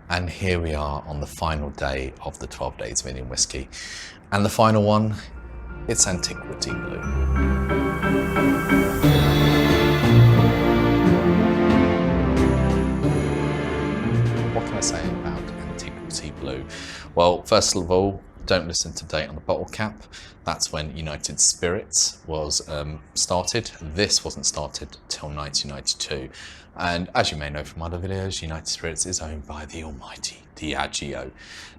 And here we are on the final day of the 12 Days of Indian Whiskey. And the final one, it's Antiquity Blue. What can I say about Antiquity Blue? Well, first of all, don't listen to date on the bottle cap. That's when United Spirits was started. This wasn't started till 1992. And as you may know from other videos, United Spirits is owned by the almighty Diageo.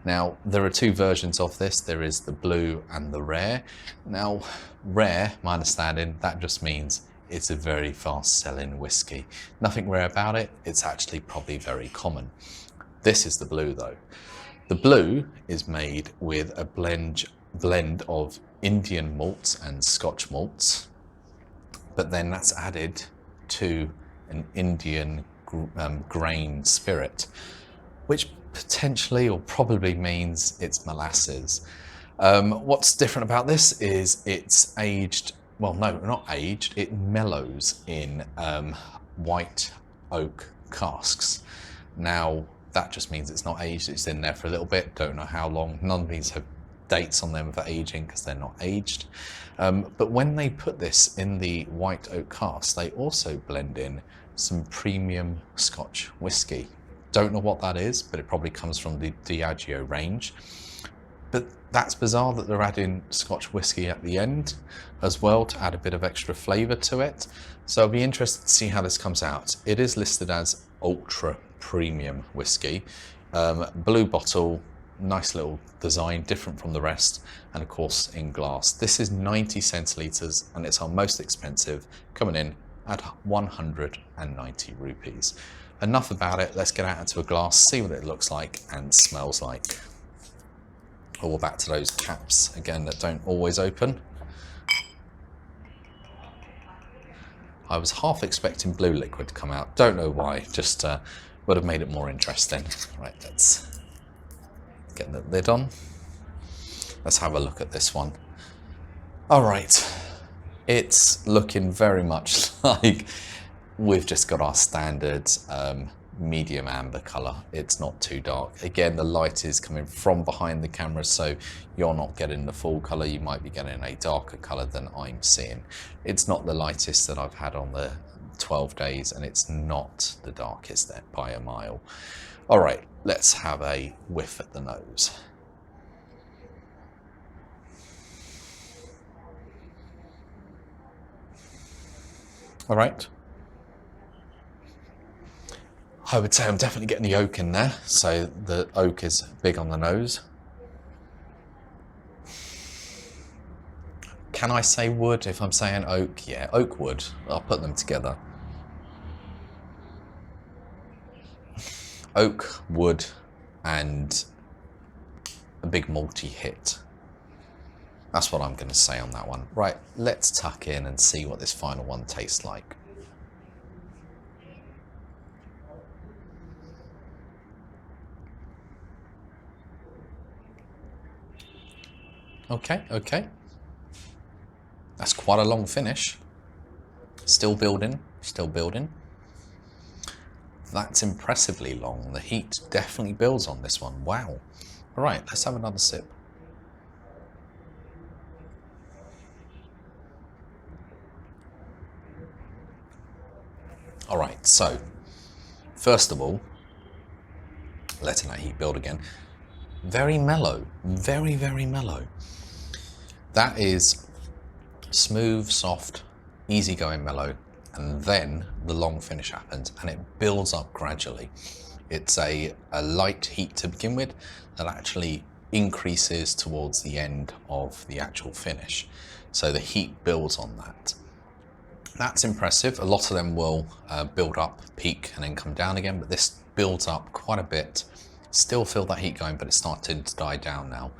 Now, there are two versions of this. There is the blue and the rare. Now, rare, my understanding, that just means it's a very fast selling whiskey. Nothing rare about it. It's actually probably very common. This is the blue though. The blue is made with a blend of Indian malts and Scotch malts, but then that's added to an Indian grain spirit, which potentially or probably means it's molasses. What's different about this is it's aged, well, no, not aged, it mellows in white oak casks. Now, that just means it's not aged, it's in there for a little bit, don't know how long. None of these have dates on them for aging because they're not aged. But when they put this in the white oak cask, they also blend in some premium Scotch whiskey. Don't know what that is, but it probably comes from the Diageo range. But that's bizarre that they're adding Scotch whiskey at the end as well to add a bit of extra flavour to it. So I'll be interested to see how this comes out. It is listed as ultra premium whiskey. Blue bottle, nice little design, different from the rest, and of course in glass. This is 90 centilitres and it's our most expensive, coming in at 190 rupees. Enough about it, let's get out into a glass, see what it looks like and smells like. Oh, we're back to those caps again that don't always open. I was half expecting blue liquid to come out, don't know why, just would have made it more interesting. Right, let's get the lid on. Let's have a look at this one. All right, it's looking very much like we've just got our standard medium amber color. It's not too dark. Again, the light is coming from behind the camera, so you're not getting the full color. You might be getting a darker color than I'm seeing. It's not the lightest that I've had on the 12 days, and it's not the darkest there by a mile. All right, let's have a whiff at the nose. All right. I would say I'm definitely getting the oak in there, so the oak is big on the nose. Can I say wood if I'm saying oak? Yeah, oak wood. I'll put them together. Oak, wood, and a big malty hit. That's what I'm going to say on that one. Right, let's tuck in and see what this final one tastes like. Okay. That's quite a long finish. Still building. That's impressively long. The heat definitely builds on this one. Wow. All right, let's have another sip. All right, so first of all, letting that heat build again. Very mellow, very mellow. That is smooth, soft, easygoing mellow, and then the long finish happens and it builds up gradually. It's a light heat to begin with that actually increases towards the end of the actual finish. So the heat builds on that. That's impressive. A lot of them will build up, peak, and then come down again, but this builds up quite a bit. Still feel that heat going, but it's starting to die down now.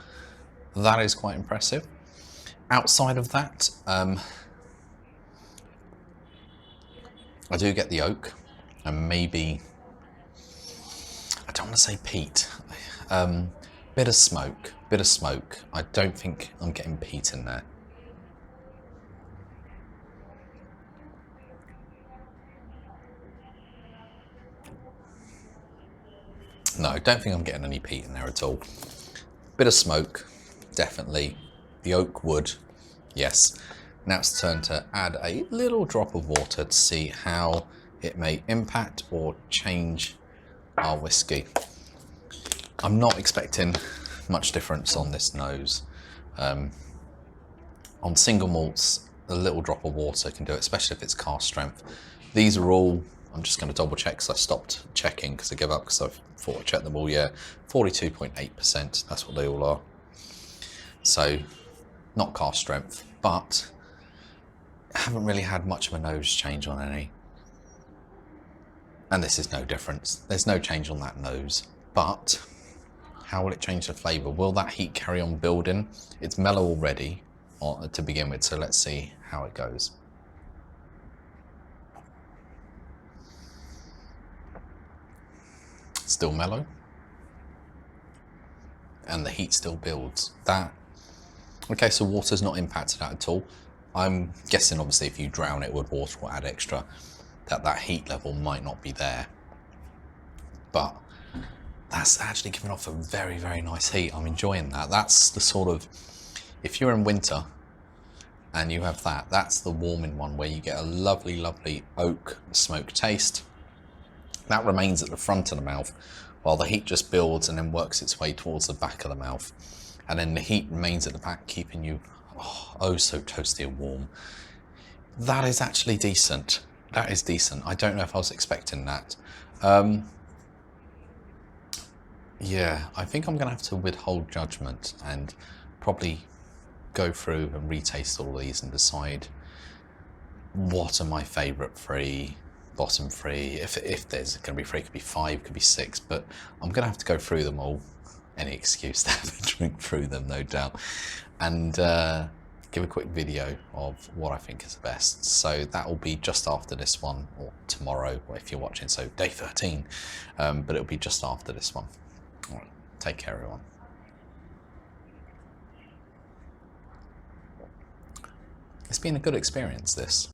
That is quite impressive. Outside of that, I do get the oak and maybe, I don't want to say peat, bit of smoke. I don't think I'm getting peat in there. No, don't think I'm getting any peat in there at all. Bit of smoke, definitely. The oak wood, yes. Now it's turn to add a little drop of water to see how it may impact or change our whiskey. I'm not expecting much difference on this nose. On single malts, a little drop of water can do it, especially if it's cask strength. These are all, I'm just going to double check because I stopped checking because I gave up because I thought I checked them all. Yeah, 42.8%, that's what they all are. So not cask strength, but I haven't really had much of a nose change on any. And this is no difference. There's no change on that nose, but how will it change the flavour? Will that heat carry on building? It's mellow already to begin with, so let's see how it goes. Still mellow. And the heat still builds. Okay, so water's not impacted that at all. I'm guessing obviously if you drown it with water or add extra, that heat level might not be there. But that's actually giving off a very, very nice heat. I'm enjoying that. That's the sort of, if you're in winter and you have that, that's the warming one where you get a lovely, lovely oak smoke taste. That remains at the front of the mouth while the heat just builds and then works its way towards the back of the mouth. And then the heat remains at the back, keeping you oh so toasty and warm. That is actually decent. That is decent. I don't know if I was expecting that. Yeah, I think I'm going to have to withhold judgment and probably go through and retaste all these and decide what are my favourite three, bottom three. If there's going to be three, it could be five, could be six, but I'm going to have to go through them all. Any excuse to have a drink through them, no doubt. And give a quick video of what I think is the best. So that will be just after this one, or tomorrow, or if you're watching, so day 13. But it'll be just after this one. All right, take care, everyone. It's been a good experience, this.